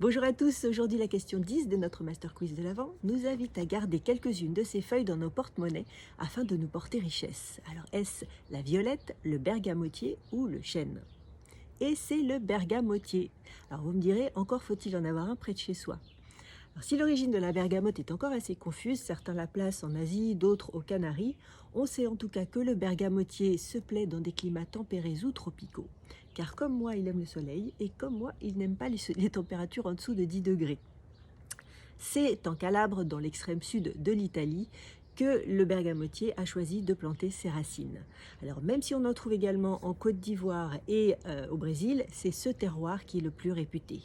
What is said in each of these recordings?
Bonjour à tous, aujourd'hui la question 10 de notre Master Quiz de l'Avent nous invite à garder quelques-unes de ces feuilles dans nos porte-monnaies afin de nous porter richesse. Alors est-ce la violette, le bergamotier ou le chêne? Et c'est le bergamotier. Alors vous me direz, encore faut-il en avoir un près de chez soi. Alors, si l'origine de la bergamote est encore assez confuse, certains la placent en Asie, d'autres aux Canaries, on sait en tout cas que le bergamotier se plaît dans des climats tempérés ou tropicaux. Car comme moi, il aime le soleil et comme moi, il n'aime pas les températures en dessous de 10 degrés. C'est en Calabre, dans l'extrême sud de l'Italie, que le bergamotier a choisi de planter ses racines. Alors même si on en trouve également en Côte d'Ivoire et au Brésil, c'est ce terroir qui est le plus réputé.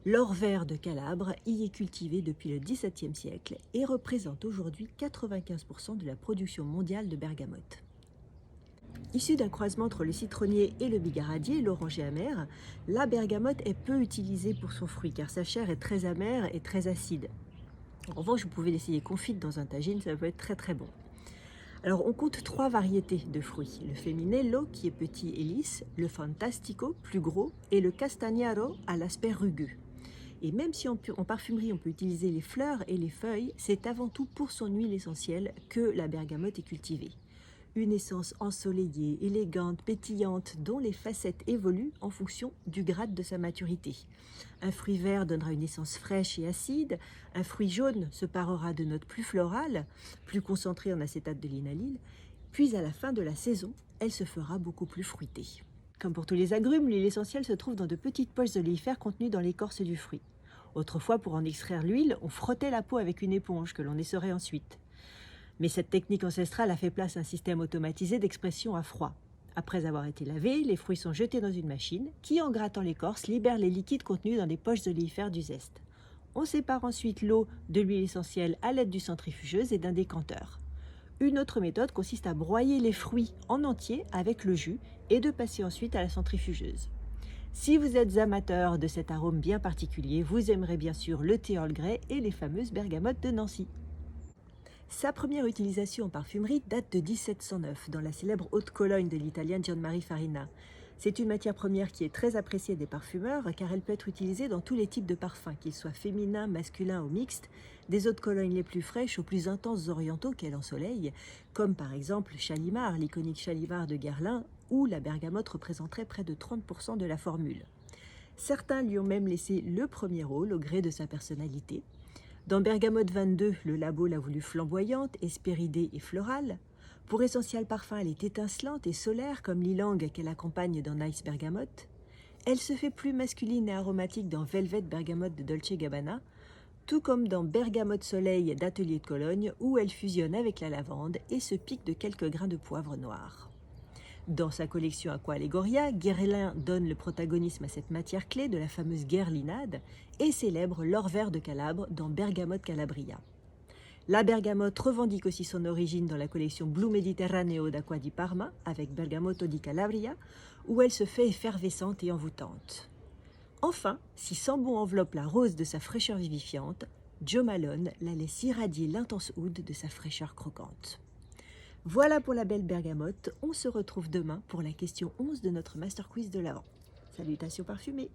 L'or vert de Calabre y est cultivé depuis le XVIIe siècle et représente aujourd'hui 95% de la production mondiale de bergamote. Issue d'un croisement entre le citronnier et le bigaradier, l'oranger amer, la bergamote est peu utilisée pour son fruit car sa chair est très amère et très acide. En revanche, vous pouvez l'essayer confite dans un tagine, ça peut être très très bon. Alors on compte 3 variétés de fruits, le Feminello qui est petit et lisse, le Fantastico plus gros et le Castagnaro à l'aspect rugueux. Et même si en parfumerie on peut utiliser les fleurs et les feuilles, c'est avant tout pour son huile essentielle que la bergamote est cultivée. Une essence ensoleillée, élégante, pétillante, dont les facettes évoluent en fonction du grade de sa maturité. Un fruit vert donnera une essence fraîche et acide, un fruit jaune se parera de notes plus florales, plus concentrées en acétate de linalyle, puis à la fin de la saison, elle se fera beaucoup plus fruitée. Comme pour tous les agrumes, l'huile essentielle se trouve dans de petites poches oléifères contenues dans l'écorce du fruit. Autrefois, pour en extraire l'huile, on frottait la peau avec une éponge que l'on essorait ensuite. Mais cette technique ancestrale a fait place à un système automatisé d'expression à froid. Après avoir été lavés, les fruits sont jetés dans une machine qui, en grattant l'écorce, libère les liquides contenus dans des poches oléifères du zeste. On sépare ensuite l'eau de l'huile essentielle à l'aide du centrifugeuse et d'un décanteur. Une autre méthode consiste à broyer les fruits en entier avec le jus et de passer ensuite à la centrifugeuse. Si vous êtes amateur de cet arôme bien particulier, vous aimerez bien sûr le thé Earl Grey et les fameuses bergamotes de Nancy. Sa première utilisation en parfumerie date de 1709 dans la célèbre Haute Cologne de l'italien Gianmaria Farina. C'est une matière première qui est très appréciée des parfumeurs car elle peut être utilisée dans tous les types de parfums, qu'ils soient féminins, masculins ou mixtes, des eaux de Cologne les plus fraîches aux plus intenses orientaux qu'elle ensoleille, comme par exemple Shalimar, l'iconique Shalimar de Guerlain, où la bergamote représenterait près de 30% de la formule. Certains lui ont même laissé le premier rôle au gré de sa personnalité. Dans Bergamote 22, le labo l'a voulu flamboyante, hespéridée et florale. Pour Essential Parfum, elle est étincelante et solaire comme l'ilang qu'elle accompagne dans Nice Bergamote. Elle se fait plus masculine et aromatique dans Velvet Bergamote de Dolce Gabbana, tout comme dans Bergamote Soleil d'Atelier de Cologne où elle fusionne avec la lavande et se pique de quelques grains de poivre noir. Dans sa collection Aqua Allegoria, Guerlain donne le protagonisme à cette matière clé de la fameuse guerlinade et célèbre l'or vert de Calabre dans Bergamote Calabria. La bergamote revendique aussi son origine dans la collection Blue Mediterraneo d'Acqua di Parma avec Bergamotto di Calabria, où elle se fait effervescente et envoûtante. Enfin, si Sambon enveloppe la rose de sa fraîcheur vivifiante, Jo Malone la laisse irradier l'intense oud de sa fraîcheur croquante. Voilà pour la belle bergamote, on se retrouve demain pour la question 11 de notre Master Quiz de l'Avent. Salutations parfumées!